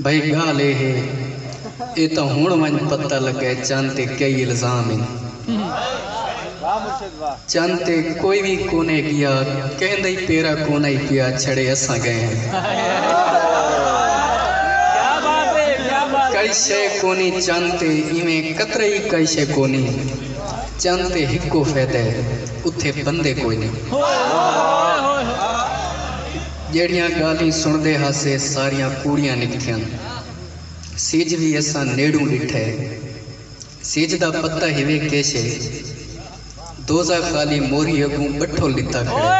भाई गाल ये तो हुण मन पता लगे चंद ते कई इल्जाम हैं। चंद ते कोई भी कोने किया कहंदे पेरा कोना ही पिया छड़े असा गए हैं। कई शे कोनी चंद ते इवें कतरे ही कई शे कोनी चंद ते हिको फायदा उथे बंदे कोई नहीं। जेड़ियां गाली सुनदे हासे सारियां कूड़ियां निकथियां। सिज भी असा नेड़ू डिठे सिज दा पत्ता हिवे केशे दोजा खाली मोरी अगू बठो लिता खड़े।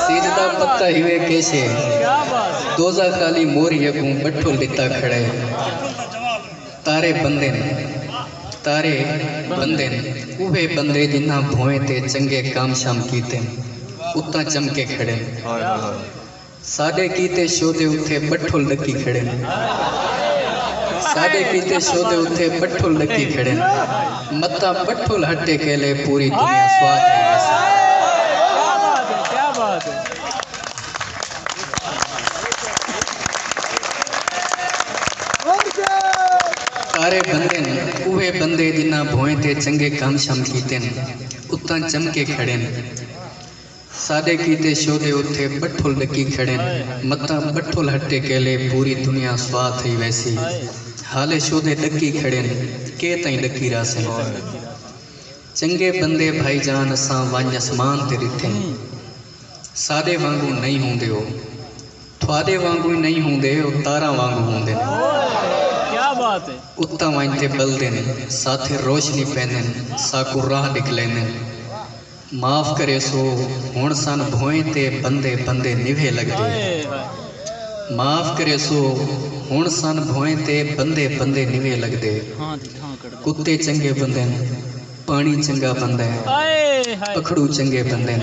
सिज दा पत्ता हिवे केशे दोजा खाली मोरी अगू बठो लिता खड़े। तारे बंदे ने उहे बंदे जिन्ना भोए ते चंगे काम शाम कीते उत्ता चमके खड़े। साडे कीते शोदे उथे बठुल लकी खड़े। साडे कीते शोदे उथे बठुल लकी खड़े। मत्ता बठुल हटे केले पूरी दुनिया स्वाद है। क्या बात है। सारे बंदे ने उहे बंदे जिन्ना भोए ते चंगे काम शाम कीते उत्ता चमके खड़े। साडे कीते शोदे उथे बठुल लकी खड़े। मत्ता बठुल हटे केले पूरी दुनिया स्वाद थी वैसी। हाले शोदे लकी खड़े के तई लकी रासे। चंगे बंदे भाईजान असा वंज आसमान ते रिथे। साडे वांगू नहीं होंदे हो थवाडे वांगू नहीं होंदे ओ तारा वांगू होंदे क्या बात है। उत्ता वंज ते बलदे ने साथे रोशनी पैंदे साकू राह निकलेंदे। माफ करे सो हुण सन भोए ते बंदे बंदे निभे लगदे। माफ करे सो हुण सन भोए ते बंदे बंदे निभे लगदे। कुत्ते चंगे बंदे पानी चंगा बंदा है पखड़ू चंगे बंदे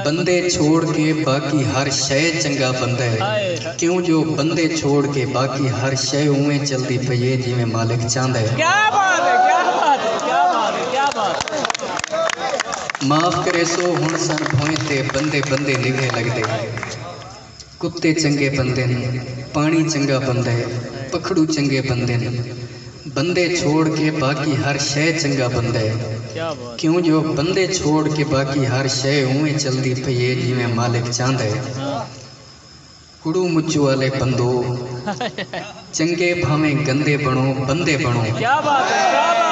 बंदे छोड़ के बाकी हर शय चंगा बंदा है। क्यों जो बंदे छोड़ के बाकी हर शय उवें चलती पई है जिवें मालिक चाहता है। क्या बात है, क्या बात है, क्या बात है, क्या बात है। माफ करे सो हुण सन भोए ते बंदे बंदे निभे लगदे। कुत्ते चंगे बंदे ने पानी चंगा बंदा है पखड़ू चंगे बंदे ने बंदे छोड़ के बाकी हर शय चंगा बंदा है। क्यों जो बंदे छोड़ के बाकी हर शय उवें चलती पई है जिवें मालिक चाहता है। कुड़ू मुच्चू वाले बंदो चंगे भावें गंदे बनो बंदे बनो। क्या बात है।